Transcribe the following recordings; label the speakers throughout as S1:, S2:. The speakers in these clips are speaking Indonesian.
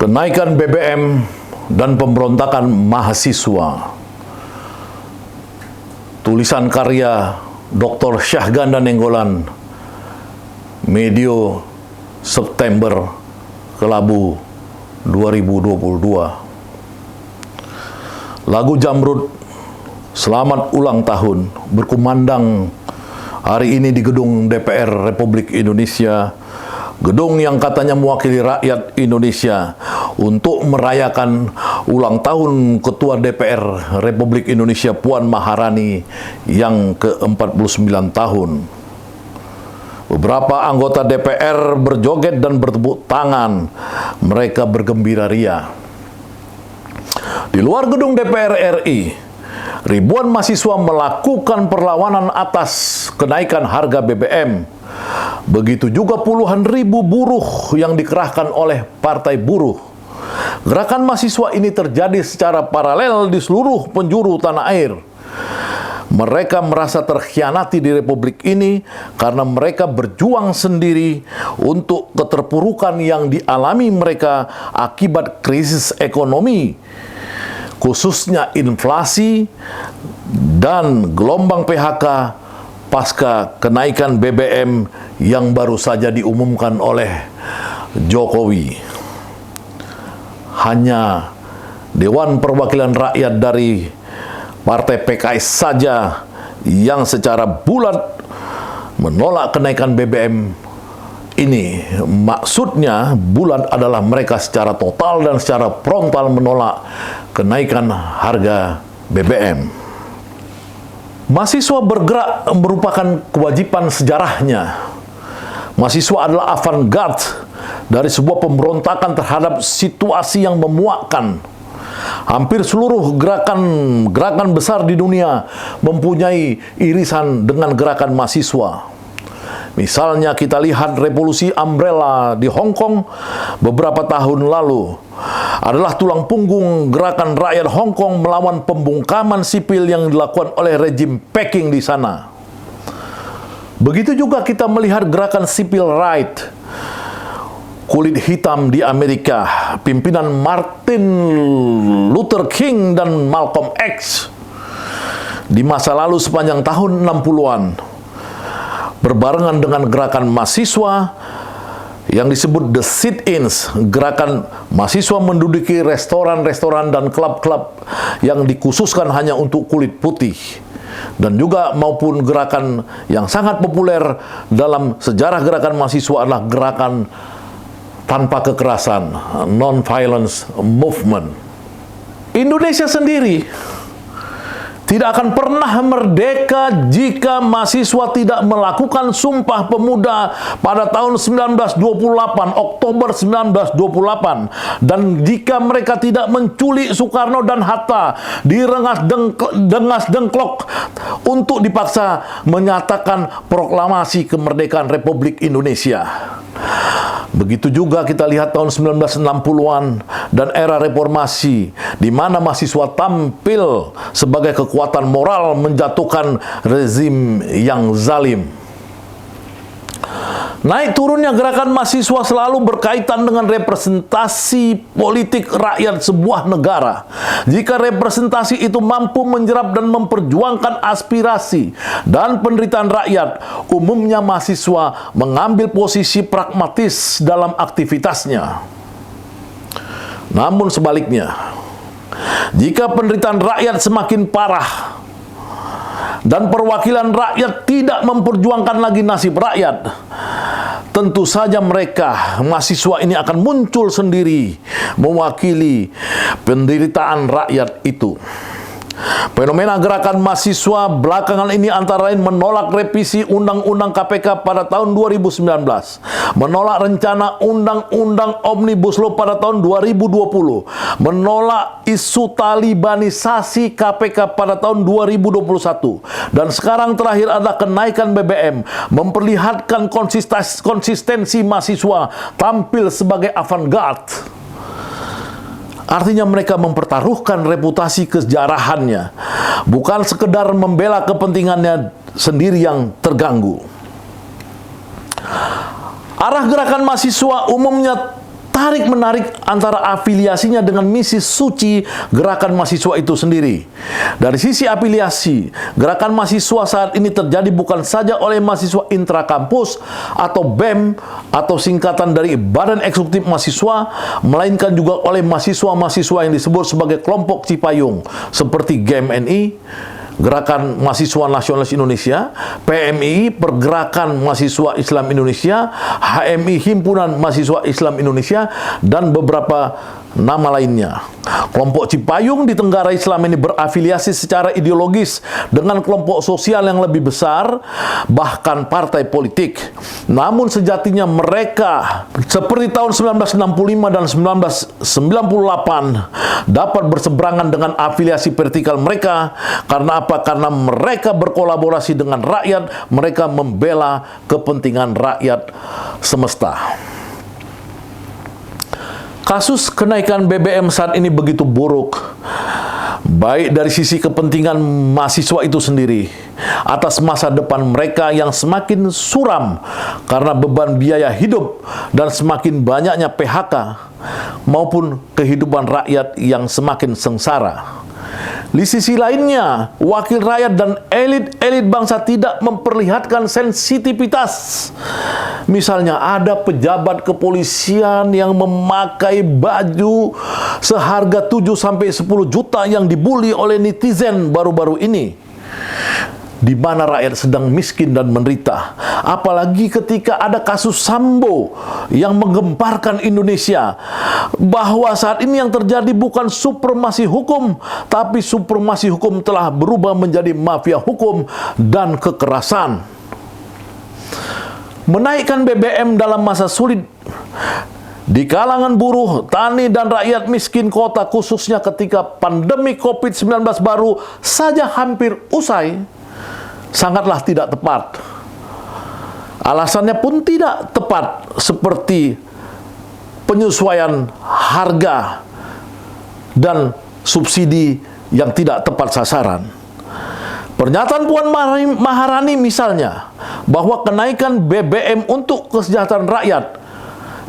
S1: Kenaikan BBM dan pemberontakan mahasiswa. Tulisan karya Dr. Syahganda Nenggolan, medio September Kelabu 2022. Lagu Jamrud Selamat Ulang Tahun berkumandang hari ini di gedung DPR Republik Indonesia, gedung yang katanya mewakili rakyat Indonesia, untuk merayakan ulang tahun Ketua DPR Republik Indonesia Puan Maharani yang ke-49 tahun. Beberapa anggota DPR berjoget dan bertepuk tangan. Mereka bergembira ria. Di luar gedung DPR RI, ribuan mahasiswa melakukan perlawanan atas kenaikan harga BBM. Begitu juga puluhan ribu buruh yang dikerahkan oleh Partai Buruh. Gerakan mahasiswa ini terjadi secara paralel di seluruh penjuru tanah air. Mereka merasa terkhianati di republik ini karena mereka berjuang sendiri untuk keterpurukan yang dialami mereka akibat krisis ekonomi, khususnya inflasi dan gelombang PHK pasca kenaikan BBM yang baru saja diumumkan oleh Jokowi. Hanya Dewan Perwakilan Rakyat dari Partai PKS saja yang secara bulat menolak kenaikan BBM ini. Maksudnya bulat adalah mereka secara total dan secara frontal menolak kenaikan harga BBM. Mahasiswa bergerak merupakan kewajiban sejarahnya. Mahasiswa adalah avant-garde dari sebuah pemberontakan terhadap situasi yang memuakkan. Hampir seluruh gerakan besar di dunia mempunyai irisan dengan gerakan mahasiswa. Misalnya kita lihat revolusi Umbrella di Hong Kong beberapa tahun lalu adalah tulang punggung gerakan rakyat Hong Kong melawan pembungkaman sipil yang dilakukan oleh rejim Peking di sana. Begitu juga kita melihat gerakan civil right kulit hitam di Amerika, pimpinan Martin Luther King dan Malcolm X di masa lalu sepanjang tahun 60-an, berbarengan dengan gerakan mahasiswa yang disebut The Sit-ins, gerakan mahasiswa menduduki restoran-restoran dan klub-klub yang dikhususkan hanya untuk kulit putih. Dan juga maupun gerakan yang sangat populer dalam sejarah gerakan mahasiswa adalah gerakan tanpa kekerasan, non-violence movement. Indonesia sendiri tidak akan pernah merdeka jika mahasiswa tidak melakukan Sumpah Pemuda pada tahun 1928, Oktober 1928. Dan jika mereka tidak menculik Soekarno dan Hatta, dengas dengklok untuk dipaksa menyatakan proklamasi kemerdekaan Republik Indonesia. Begitu juga kita lihat tahun 1960-an dan era reformasi, di mana mahasiswa tampil sebagai kekuatan moral menjatuhkan rezim yang zalim. Naik turunnya gerakan mahasiswa selalu berkaitan dengan representasi politik rakyat sebuah negara. Jika representasi itu mampu menjerap dan memperjuangkan aspirasi dan penderitaan rakyat, umumnya mahasiswa mengambil posisi pragmatis dalam aktivitasnya. Namun sebaliknya, jika penderitaan rakyat semakin parah dan perwakilan rakyat tidak memperjuangkan lagi nasib rakyat, tentu saja mereka, mahasiswa ini akan muncul sendiri mewakili penderitaan rakyat itu. Fenomena gerakan mahasiswa belakangan ini antara lain menolak revisi Undang-Undang KPK pada tahun 2019, menolak rencana Undang-Undang Omnibus Law pada tahun 2020, menolak isu Talibanisasi KPK pada tahun 2021, dan sekarang terakhir adalah kenaikan BBM, memperlihatkan konsistensi mahasiswa tampil sebagai avant-garde. Artinya mereka mempertaruhkan reputasi kesejarahannya, bukan sekedar membela kepentingannya sendiri yang terganggu. Arah gerakan mahasiswa umumnya tarik-menarik antara afiliasinya dengan misi suci gerakan mahasiswa itu sendiri. Dari sisi afiliasi, gerakan mahasiswa saat ini terjadi bukan saja oleh mahasiswa intrakampus atau BEM atau singkatan dari Badan Eksekutif Mahasiswa, melainkan juga oleh mahasiswa-mahasiswa yang disebut sebagai kelompok Cipayung seperti GMNI, Gerakan Mahasiswa Nasionalis Indonesia, PMI, Pergerakan Mahasiswa Islam Indonesia, HMI, Himpunan Mahasiswa Islam Indonesia, dan beberapa nama lainnya. Kelompok Cipayung di Tenggara Islam ini berafiliasi secara ideologis dengan kelompok sosial yang lebih besar, bahkan partai politik. Namun sejatinya mereka, seperti tahun 1965 dan 1998, dapat berseberangan dengan afiliasi vertikal mereka. Karena apa? Karena mereka berkolaborasi dengan rakyat, mereka membela kepentingan rakyat semesta. Kasus kenaikan BBM saat ini begitu buruk, baik dari sisi kepentingan mahasiswa itu sendiri, atas masa depan mereka yang semakin suram karena beban biaya hidup dan semakin banyaknya PHK, maupun kehidupan rakyat yang semakin sengsara. Di sisi lainnya, wakil rakyat dan elit-elit bangsa tidak memperlihatkan sensitivitas. Misalnya ada pejabat kepolisian yang memakai baju seharga 7-10 juta yang dibully oleh netizen baru-baru ini, di mana rakyat sedang miskin dan menderita. Apalagi ketika ada kasus Sambo yang menggemparkan Indonesia, bahwa saat ini yang terjadi bukan supremasi hukum, tapi supremasi hukum telah berubah menjadi mafia hukum dan kekerasan. Menaikkan BBM dalam masa sulit di kalangan buruh, tani, dan rakyat miskin kota, khususnya ketika pandemi COVID-19 baru saja hampir usai, sangatlah tidak tepat. Alasannya pun tidak tepat, seperti penyesuaian harga dan subsidi yang tidak tepat sasaran. Pernyataan Puan Maharani misalnya, bahwa kenaikan BBM untuk kesejahteraan rakyat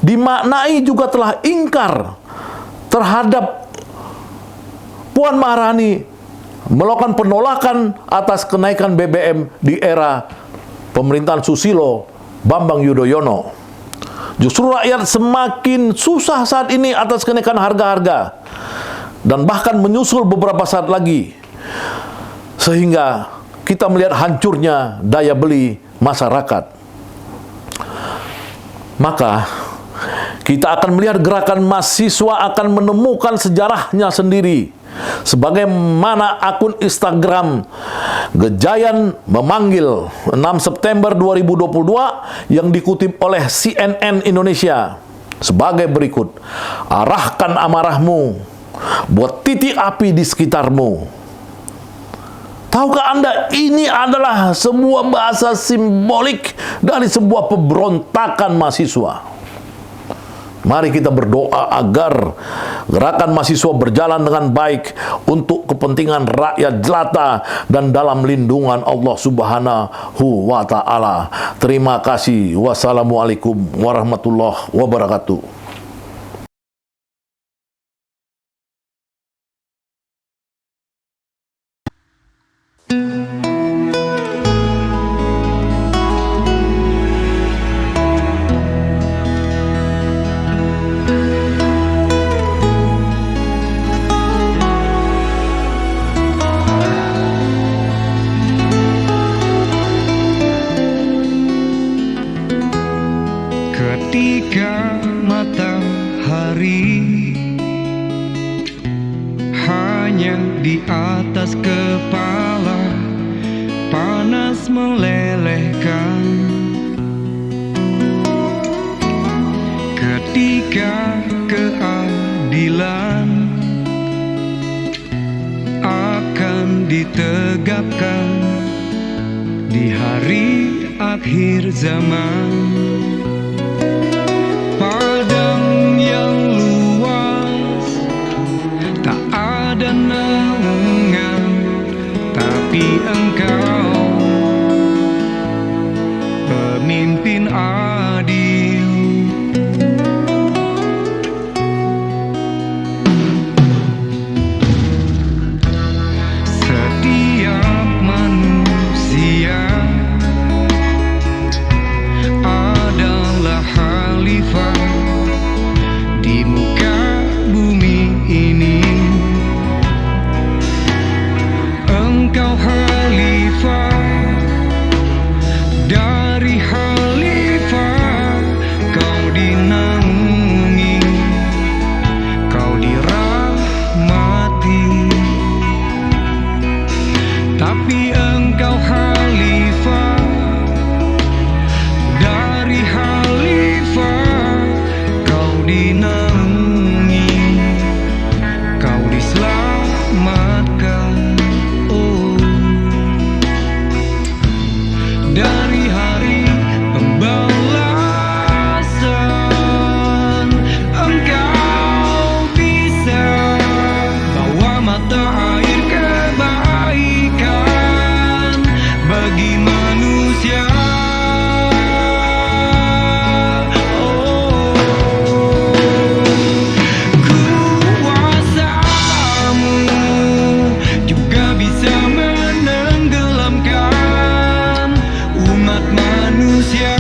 S1: dimaknai juga telah ingkar terhadap Puan Maharani melakukan penolakan atas kenaikan BBM di era pemerintahan Susilo Bambang Yudhoyono. Justru rakyat semakin susah saat ini atas kenaikan harga-harga, dan bahkan menyusul beberapa saat lagi, sehingga kita melihat hancurnya daya beli masyarakat. Maka kita akan melihat gerakan mahasiswa akan menemukan sejarahnya sendiri. Sebagaimana akun Instagram Gejayan memanggil 6 September 2022 yang dikutip oleh CNN Indonesia sebagai berikut: arahkan amarahmu, buat titik api di sekitarmu. Tahukah Anda, ini adalah sebuah bahasa simbolik dari sebuah pemberontakan mahasiswa. Mari kita berdoa agar gerakan mahasiswa berjalan dengan baik untuk kepentingan rakyat jelata dan dalam lindungan Allah Subhanahu wa Ta'ala. Terima kasih. Wassalamualaikum warahmatullahi wabarakatuh.
S2: Ketika matahari hanya di atas kepala, panas melelehkan. Ketika keadilan akan ditegakkan di hari akhir zaman. Padang yang luas tapi engkau pemimpin adil. Setiap manusia adalah khalifah di muka bumi ini. Engkau khalifah, dari khalifah kau dinaungi, kau dirahmati. Tapi engkau khalifah, dari khalifah kau dinaungi, kau diselamatkan. Dari hari pembalasan engkau bisa bawa mata air kebaikan bagi manusia. Kuasamu juga bisa menenggelamkan umat manusia.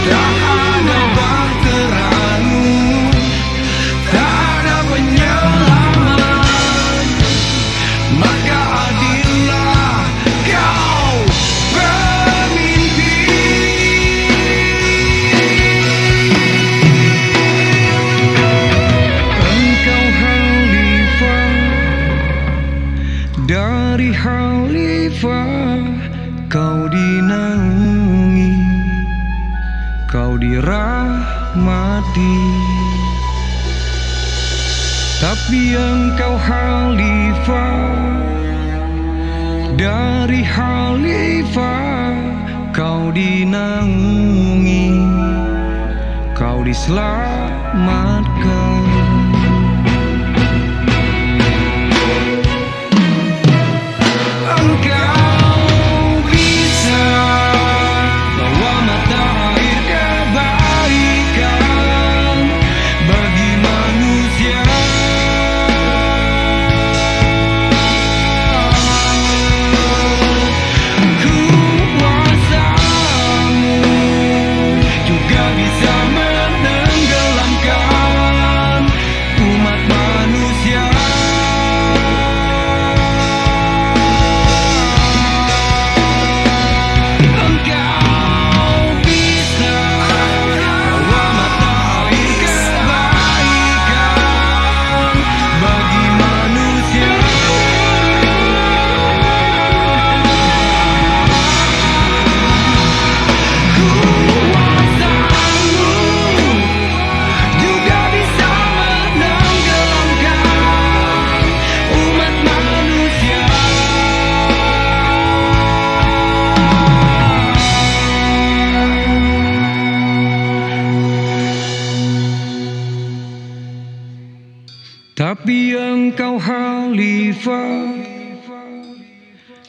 S2: Tak ada bahteramu, tak ada penyelamat, maka adillah kau pemimpin. Engkau khalifah, dari khalifah kau dinaungi, kau dirahmati. Tapi engkau khalifah, dari khalifah kau dinaungi, kau diselamatkan. Engkau bisa bawa mata air kebaikan bagi manusia. Kuasamu juga bisa menenggelamkan umat manusia. Engkau bisa bawa mata air kebaikan bagi manusia. Kuasamu juga bisa menenggelamkan umat manusia. Tapi engkau khalifah,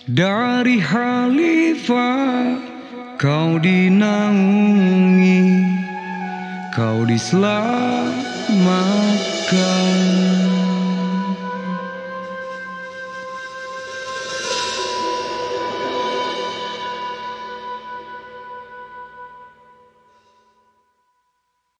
S2: dari khalifah kau dinaungi, kau diselamatkan.